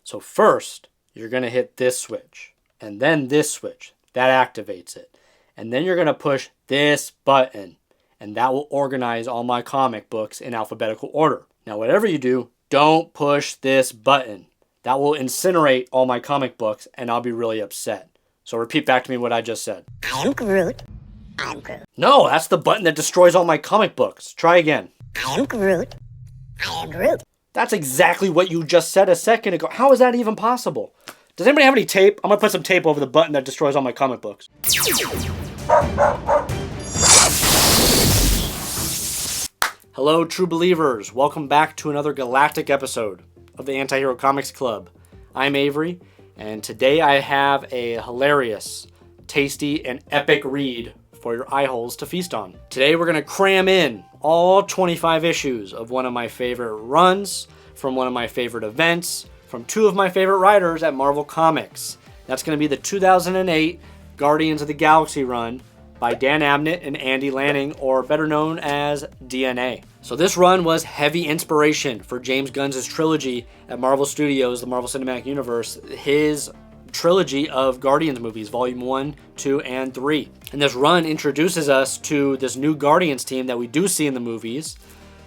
So first, you're going to hit this switch, and then this switch. That activates it. And then you're going to push this button, and that will organize all my comic books in alphabetical order. Now, whatever you do, don't push this button. That will incinerate all my comic books, and I'll be really upset. So repeat back to me what I just said. I am Groot. I am Groot. No, that's the button that destroys all my comic books. Try again. I am Groot. I am Groot. That's exactly what you just said a second ago. How is that even possible? Does anybody have any tape? I'm going to put some tape over the button that destroys all my comic books. Hello, true believers. Welcome back to another galactic episode of the Antihero Komics Club. I'm Avery, and today I have a hilarious, tasty, and epic read for your eye holes to feast on. Today we're going to cram in all 25 issues of one of my favorite runs, from one of my favorite events, from two of my favorite writers at Marvel Comics. That's going to be the 2008 Guardians of the Galaxy run by Dan Abnett and Andy Lanning, or better known as DNA. So this run was heavy inspiration for James Gunn's trilogy at Marvel Studios, the Marvel Cinematic Universe, his trilogy of Guardians movies, Volume 1, 2, and 3. And this run introduces us to this new Guardians team that we do see in the movies,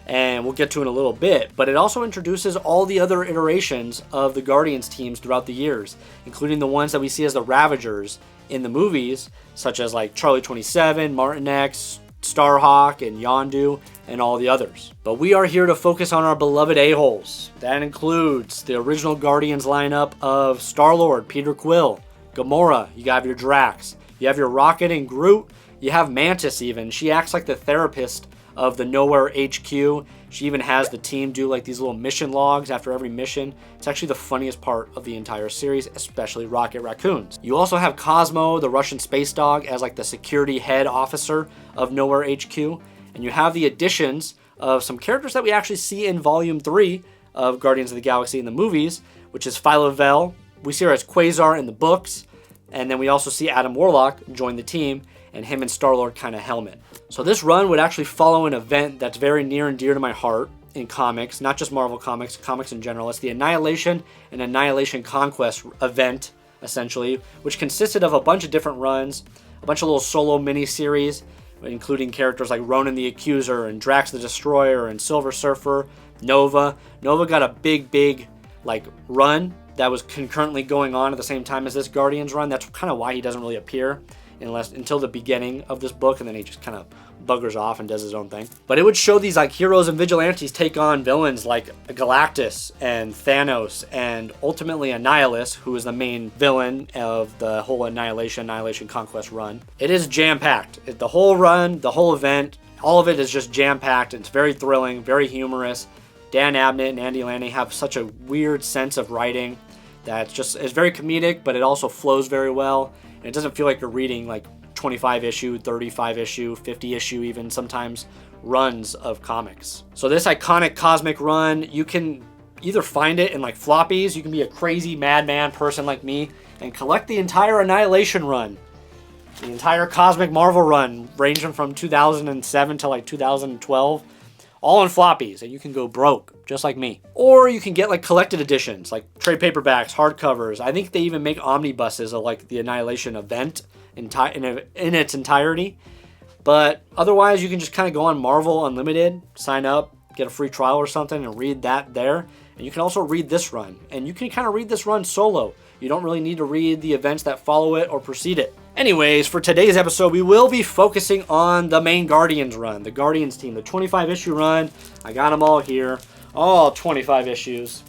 and we'll get to in a little bit, but it also introduces all the other iterations of the Guardians teams throughout the years, including the ones that we see as the Ravagers in the movies, such as like Charlie 27, Martin X, Starhawk, and Yondu, and all the others. But we are here to focus on our beloved a-holes. That includes the original Guardians lineup of Star-Lord, Peter Quill, Gamora, you have your Drax, you have your Rocket and Groot, you have Mantis even. She acts like the therapist of the Nowhere HQ. She even has the team do like these little mission logs after every mission. It's actually the funniest part of the entire series, especially Rocket Raccoons. You also have Cosmo, the Russian space dog, as like the security head officer of Nowhere HQ. And you have the additions of some characters that we actually see in Volume 3 of Guardians of the Galaxy in the movies, which is Phyla-Vell. We see her as Quasar in the books. And then we also see Adam Warlock join the team, and him and Star-Lord kind of helmet. So this run would actually follow an event that's very near and dear to my heart in comics, not just Marvel Comics, comics in general. It's the Annihilation and Annihilation Conquest event, essentially, which consisted of a bunch of different runs, a bunch of little solo mini-series, including characters like Ronan the Accuser and Drax the Destroyer and Silver Surfer, Nova. Nova got a big run that was concurrently going on at the same time as this Guardians run. That's kind of why he doesn't really appear until the beginning of this book, and then he just kind of buggers off and does his own thing. But it would show these like heroes and vigilantes take on villains like Galactus and Thanos, and ultimately Annihilus, who is the main villain of the whole Annihilation Conquest run. It is jam-packed. The whole run, the whole event, all of it is just jam-packed. It's very thrilling, very humorous. Dan Abnett and Andy Lanning have such a weird sense of writing that's it's very comedic, but it also flows very well. And it doesn't feel like you're reading like 25 issue, 35 issue, 50 issue even sometimes runs of comics. So this iconic cosmic run, you can either find it in like floppies, you can be a crazy madman person like me and collect the entire Annihilation run, the entire Cosmic Marvel run ranging from 2007 to like 2012, all in floppies, and you can go broke, just like me. Or you can get like collected editions, like trade paperbacks, hardcovers. I think they even make omnibuses of like the Annihilation event in its entirety. But otherwise, you can just kind of go on Marvel Unlimited, sign up, get a free trial or something, and read that there. And you can also read this run. And you can kind of read this run solo. You don't really need to read the events that follow it or precede it. Anyways, for today's episode, we will be focusing on the main Guardians run, the Guardians team, the 25-issue run. I got them all here, all 25 issues.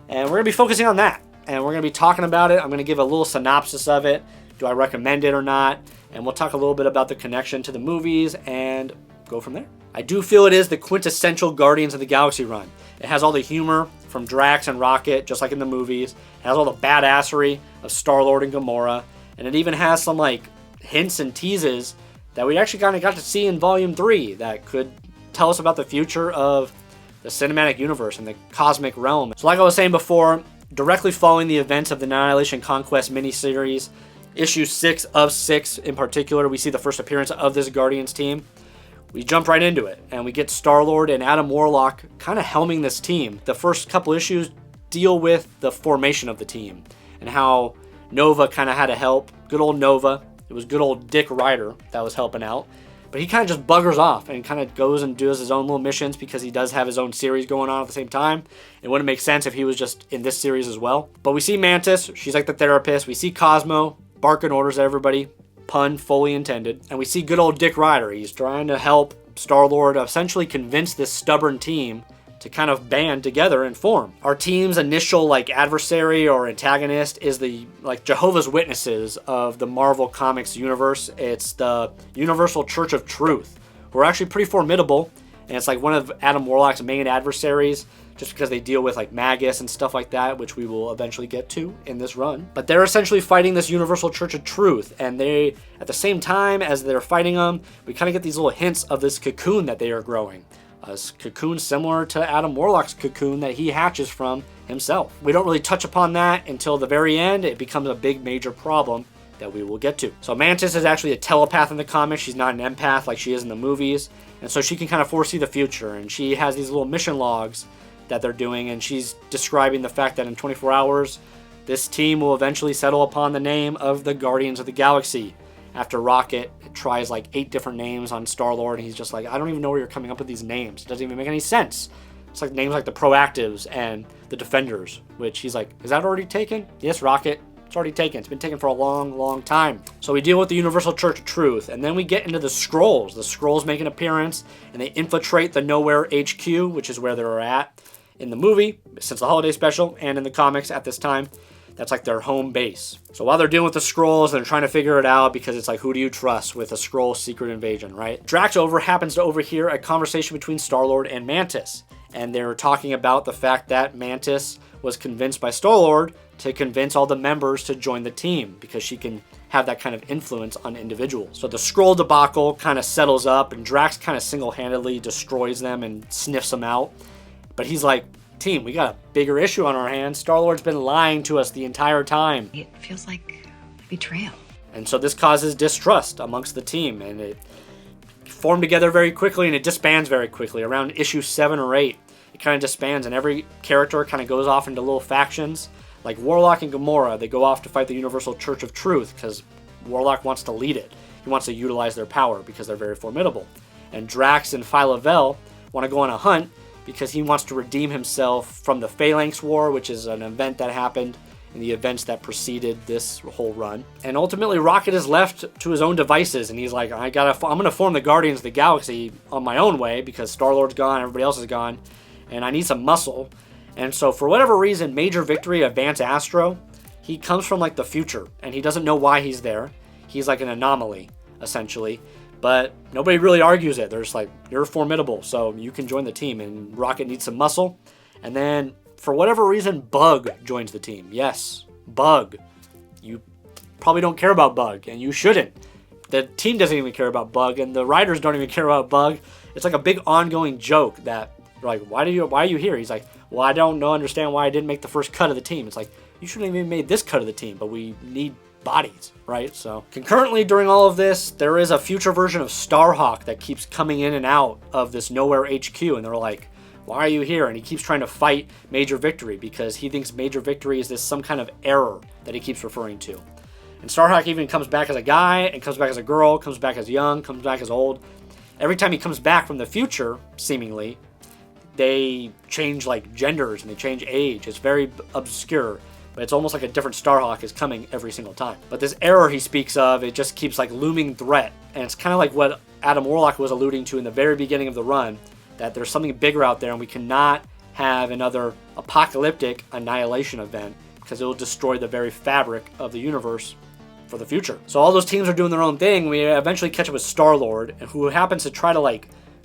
And we're going to be focusing on that. And we're going to be talking about it. I'm going to give a little synopsis of it. Do I recommend it or not? And we'll talk a little bit about the connection to the movies and go from there. I do feel it is the quintessential Guardians of the Galaxy run. It has all the humor from Drax and Rocket, just like in the movies. It has all the badassery of Star-Lord and Gamora. And it even has some like hints and teases that we actually kind of got to see in Volume 3 that could tell us about the future of the cinematic universe and the cosmic realm. So like I was saying before, directly following the events of the Annihilation Conquest miniseries, issue 6 of 6 in particular, we see the first appearance of this Guardians team. We jump right into it, and we get Star-Lord and Adam Warlock kind of helming this team. The first couple issues deal with the formation of the team and how Nova kind of had to help. Good old Nova. It was good old Dick Ryder that was helping out. But he kind of just buggers off and kind of goes and does his own little missions because he does have his own series going on at the same time. It wouldn't make sense if he was just in this series as well. But we see Mantis. She's like the therapist. We see Cosmo barking orders at everybody. Pun fully intended. And we see good old Dick Ryder. He's trying to help Star-Lord essentially convince this stubborn team to kind of band together and form. Our team's initial adversary or antagonist is the Jehovah's Witnesses of the Marvel Comics universe. It's the Universal Church of Truth, who are actually pretty formidable, and it's one of Adam Warlock's main adversaries just because they deal with Magus and stuff like that, which we will eventually get to in this run. But they're essentially fighting this Universal Church of Truth, and they, at the same time as they're fighting them, we kind of get these little hints of this cocoon that they are growing. A cocoon similar to Adam Warlock's cocoon that he hatches from himself. We don't really touch upon that until the very end. It becomes a big major problem that we will get to. So Mantis is actually a telepath in the comics. She's not an empath like she is in the movies. And so she can kind of foresee the future. And she has these little mission logs that they're doing. And she's describing the fact that in 24 hours, this team will eventually settle upon the name of the Guardians of the Galaxy. After Rocket tries 8 different names on Star-Lord, and he's just I don't even know where you're coming up with these names. It doesn't even make any sense. It's names like the Proactives and the Defenders, which he's is that already taken? Yes, Rocket, it's already taken. It's been taken for a long, long time. So we deal with the Universal Church of Truth, and then we get into the Skrulls. The Skrulls make an appearance, and they infiltrate the Nowhere HQ, which is where they're at in the movie, since the holiday special, and in the comics at this time. That's their home base. So while they're dealing with the Skrulls, they're trying to figure it out because it's who do you trust with a Skrull secret invasion, right? Drax happens to overhear a conversation between Star-Lord and Mantis. And they're talking about the fact that Mantis was convinced by Star-Lord to convince all the members to join the team because she can have that kind of influence on individuals. So the Skrull debacle kind of settles up and Drax kind of single-handedly destroys them and sniffs them out. But he's team, we got a bigger issue on our hands. Star-Lord's been lying to us the entire time. It feels like betrayal. And so this causes distrust amongst the team, and it formed together very quickly, and it disbands very quickly. Around issue 7 or 8, it kind of disbands, and every character kind of goes off into little factions. Like Warlock and Gamora, they go off to fight the Universal Church of Truth, because Warlock wants to lead it. He wants to utilize their power, because they're very formidable. And Drax and Phyla-Vell want to go on a hunt, because he wants to redeem himself from the Phalanx War, which is an event that happened in the events that preceded this whole run. And ultimately, Rocket is left to his own devices, and he's I'm going to form the Guardians of the Galaxy on my own way, because Star-Lord's gone, everybody else is gone, and I need some muscle. And so, for whatever reason, Major Victory of Vance Astro, he comes from, the future, and he doesn't know why he's there. He's an anomaly, essentially. But nobody really argues it. They're just you're formidable, so you can join the team. And Rocket needs some muscle. And then, for whatever reason, Bug joins the team. Yes, Bug. You probably don't care about Bug, and you shouldn't. The team doesn't even care about Bug, and the writers don't even care about Bug. It's a big ongoing joke that, why are you here? He's well, I don't understand why I didn't make the first cut of the team. It's you shouldn't have even made this cut of the team, but we need bodies, right? So concurrently during all of this, there is a future version of Starhawk that keeps coming in and out of this Nowhere HQ, and they're why are you here? And he keeps trying to fight Major Victory because he thinks Major Victory is some kind of error that he keeps referring to. And Starhawk even comes back as a guy, and comes back as a girl, comes back as young, comes back as old. Every time he comes back from the future, seemingly, they change genders and they change age. It's very obscure. But it's almost a different Starhawk is coming every single time. But this error he speaks of, it just keeps looming threat. And it's kind of what Adam Warlock was alluding to in the very beginning of the run, that there's something bigger out there and we cannot have another apocalyptic annihilation event because it will destroy the very fabric of the universe for the future. So all those teams are doing their own thing. We eventually catch up with Star-Lord, who happens to try to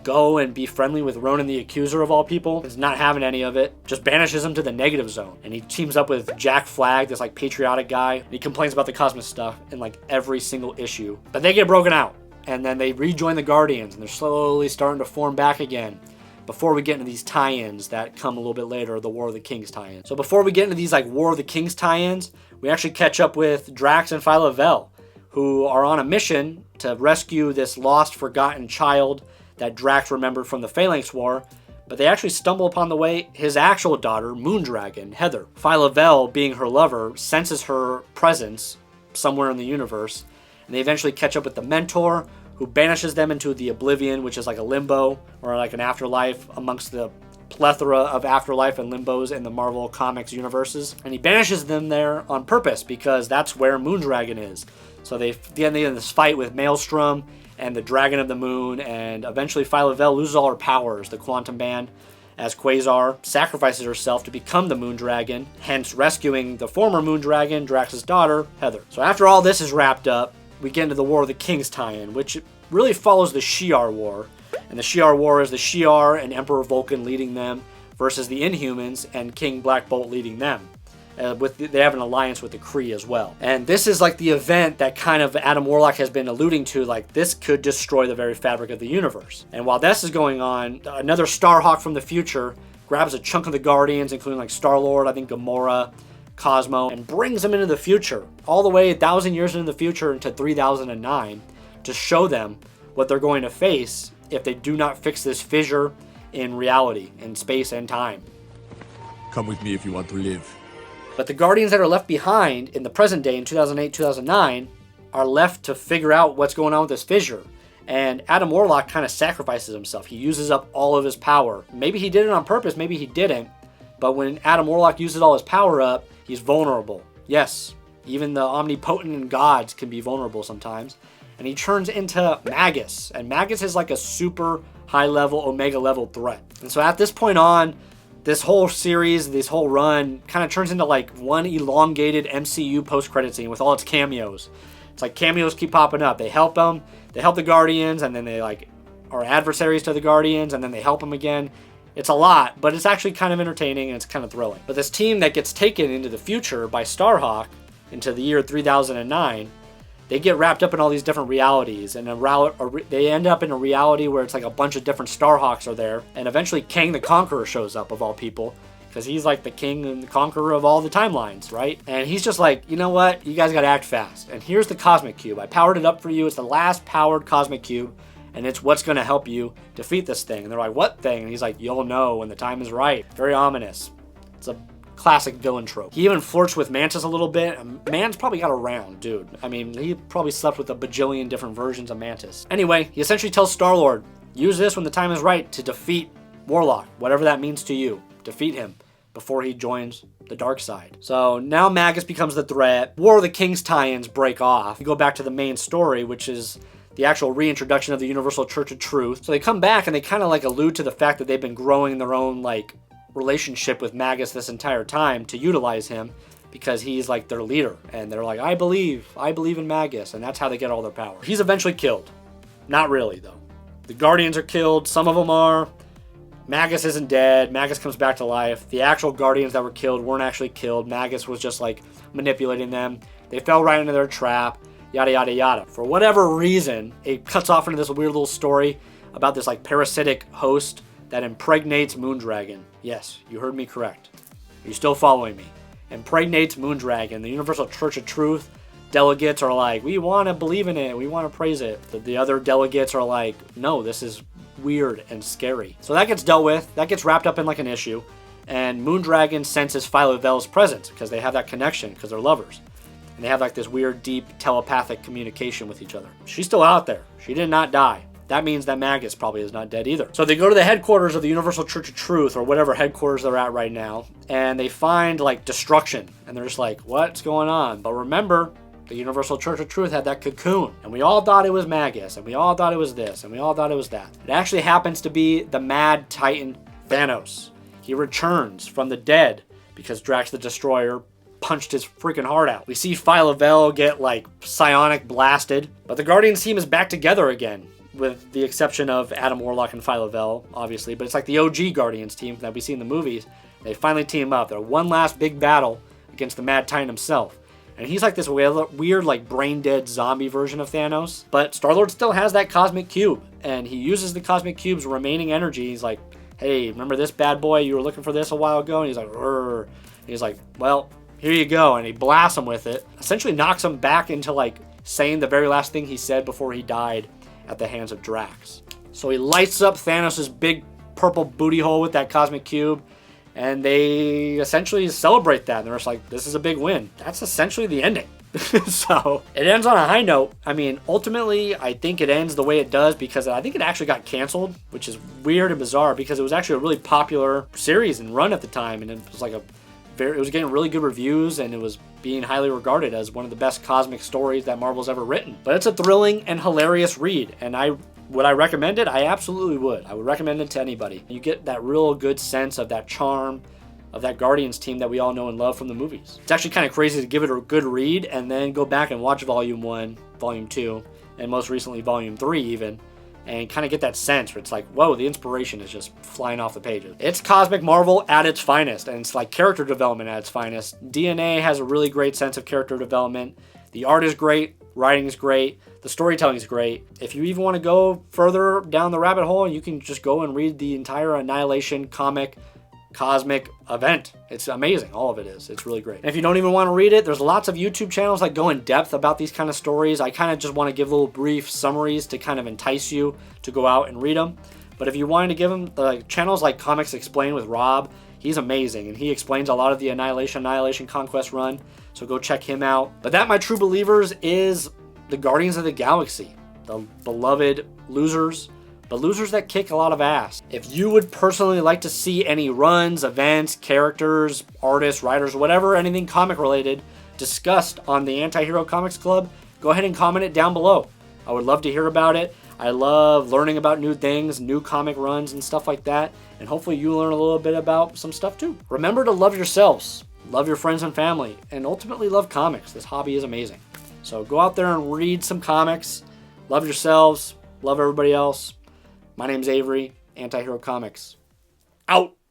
go and be friendly with Ronan the Accuser of all people. Is not having any of it. Just banishes him to the negative zone. And he teams up with Jack Flag, this patriotic guy. And he complains about the cosmic stuff in every single issue. But they get broken out. And then they rejoin the Guardians. And they're slowly starting to form back again. Before we get into these tie-ins that come a little bit later, the War of the Kings tie-ins. So before we get into these War of the Kings tie-ins, we actually catch up with Drax and Phyla-Vell, who are on a mission to rescue this lost, forgotten child that Drax remembered from the Phalanx War, But they actually stumble upon the way his actual daughter, Moondragon, Heather. Phyla-Vell, being her lover, senses her presence somewhere in the universe, and they eventually catch up with the Mentor, who banishes them into the Oblivion, which is like a limbo, or like an afterlife amongst the plethora of afterlife and limbos in the Marvel Comics universes. And he banishes them there on purpose, because that's where Moondragon is. So they end in this fight with Maelstrom and the Dragon of the Moon, and eventually Phyla-Vell loses all her powers. The Quantum Band, as Quasar sacrifices herself to become the Moondragon, hence rescuing the former Moondragon, Drax's daughter, Heather. So after all this is wrapped up, we get into the War of the Kings tie-in, which really follows the Shi'ar War. And the Shi'ar War is the Shi'ar and Emperor Vulcan leading them versus the Inhumans and King Black Bolt leading them. They have an alliance with the Kree as well. And this is like the event that kind of Adam Warlock has been alluding to, like this could destroy the very fabric of the universe. And while this is going on, another Starhawk from the future grabs a chunk of the Guardians, including like Star-Lord, I think Gamora, Cosmo, and brings them into the future, all the way 1,000 years into the future into 3009, to show them what they're going to face if they do not fix this fissure in reality, in space and time. Come with me if you want to live. But the Guardians that are left behind in the present day, in 2008, 2009, are left to figure out what's going on with this fissure. And Adam Warlock kind of sacrifices himself. He uses up all of his power. Maybe he did it on purpose, maybe he didn't. But when Adam Warlock uses all his power up, he's vulnerable. Yes, even the omnipotent gods can be vulnerable sometimes. And he turns into Magus. And Magus is like a super high-level, Omega-level threat. And so at this point on, this whole series, this whole run, kind of turns into like one elongated MCU post-credit scene with all its cameos. It's like cameos keep popping up. They help them, they help the Guardians, and then they like are adversaries to the Guardians, and then they help them again. It's a lot, but it's actually kind of entertaining and it's kind of thrilling. But this team that gets taken into the future by Starhawk into the year 3009, they get wrapped up in all these different realities, and they end up in a reality where it's like a bunch of different Starhawks are there, and eventually Kang the Conqueror shows up, of all people, because he's like the king and the conqueror of all the timelines, right? And he's just like, you know what, you guys gotta act fast. And here's the Cosmic Cube. I powered it up for you. It's the last powered Cosmic Cube, and it's what's gonna help you defeat this thing. And they're like, what thing? And he's like, you'll know when the time is right. Very ominous. It's a classic villain trope. He even flirts with Mantis a little bit. Man's probably got around, dude. I mean, he probably slept with a bajillion different versions of Mantis. Anyway, he essentially tells Star-Lord, use this when the time is right to defeat Warlock, whatever that means to you. Defeat him before he joins the dark side. So now Magus becomes the threat. War of the Kings tie-ins break off. We go back to the main story, which is the actual reintroduction of the Universal Church of Truth. So they come back and they kind of like allude to the fact that they've been growing their own like relationship with Magus this entire time to utilize him, because he's like their leader, and they're like, I believe in Magus, and that's how they get all their power. He's eventually killed. Not really, though. The Guardians are killed, some of them are. Magus isn't dead. Magus comes back to life. The actual Guardians that were killed weren't actually killed. Magus was just like manipulating them. They fell right into their trap, yada yada yada. For whatever reason, it cuts off into this weird little story about this like parasitic host that impregnates Moondragon. Yes, you heard me correct. Are you still following me? Impregnates Moondragon. The Universal Church of Truth delegates are like, we want to believe in it. We want to praise it. The other delegates are like, no, this is weird and scary. So that gets dealt with. That gets wrapped up in like an issue. And Moondragon senses Phyla-Vell's presence because they have that connection because they're lovers. And they have like this weird, deep telepathic communication with each other. She's still out there. She did not die. That means that Magus probably is not dead either. So they go to the headquarters of the Universal Church of Truth, or whatever headquarters they're at right now, and they find like destruction. And they're just like, what's going on? But remember, the Universal Church of Truth had that cocoon, and we all thought it was Magus, and we all thought it was this, and we all thought it was that. It actually happens to be the Mad Titan Thanos. He returns from the dead because Drax the Destroyer punched his freaking heart out. We see Phyla-Vell get like psionic blasted, but the Guardians team is back together again, with the exception of Adam Warlock and Phyla-Vell, obviously. But it's like the OG Guardians team that we see in the movies. They finally team up. They're one last big battle against the Mad Titan himself. And he's like this weird, like brain-dead zombie version of Thanos. But Star-Lord still has that Cosmic Cube. And he uses the Cosmic Cube's remaining energy. He's like, hey, remember this bad boy? You were looking for this a while ago? And he's like, rrr. And he's like, well, here you go. And he blasts him with it. Essentially knocks him back into like saying the very last thing he said before he died at the hands of Drax. So he lights up Thanos' big purple booty hole with that cosmic cube. And they essentially celebrate that. And they're just like, this is a big win. That's essentially the ending. So it ends on a high note. I mean, ultimately, I think it ends the way it does because I think it actually got canceled, which is weird and bizarre because it was actually a really popular series and run at the time. And it was like it was getting really good reviews, and it was being highly regarded as one of the best cosmic stories that Marvel's ever written. But it's a thrilling and hilarious read, and would I recommend it? I absolutely would. I would recommend it to anybody. You get that real good sense of that charm of that Guardians team that we all know and love from the movies. It's actually kind of crazy to give it a good read and then go back and watch Volume 1, Volume 2, and most recently Volume 3 even, and kind of get that sense where it's like, whoa, the inspiration is just flying off the pages. It's Cosmic Marvel at its finest, and it's like character development at its finest. DNA has a really great sense of character development. The art is great, writing is great, the storytelling is great. If you even want to go further down the rabbit hole, you can just go and read the entire Annihilation comic cosmic event. It's amazing. All of it is. It's really great. And if you don't even want to read it, there's lots of YouTube channels that go in depth about these kind of stories. I kind of just want to give little brief summaries to kind of entice you to go out and read them. But if you wanted to give them channels like Comics Explained with Rob, he's amazing, and he explains a lot of the Annihilation Conquest run, so go check him out. But that, my true believers, is the Guardians of the Galaxy, the beloved losers, but losers that kick a lot of ass. If you would personally like to see any runs, events, characters, artists, writers, whatever, anything comic related discussed on the Antihero Comics Club, go ahead and comment it down below. I would love to hear about it. I love learning about new things, new comic runs and stuff like that, and hopefully you learn a little bit about some stuff too. Remember to love yourselves, love your friends and family, and ultimately love comics. This hobby is amazing. So go out there and read some comics, love yourselves, love everybody else. My name's Avery, Antihero Comics. Out!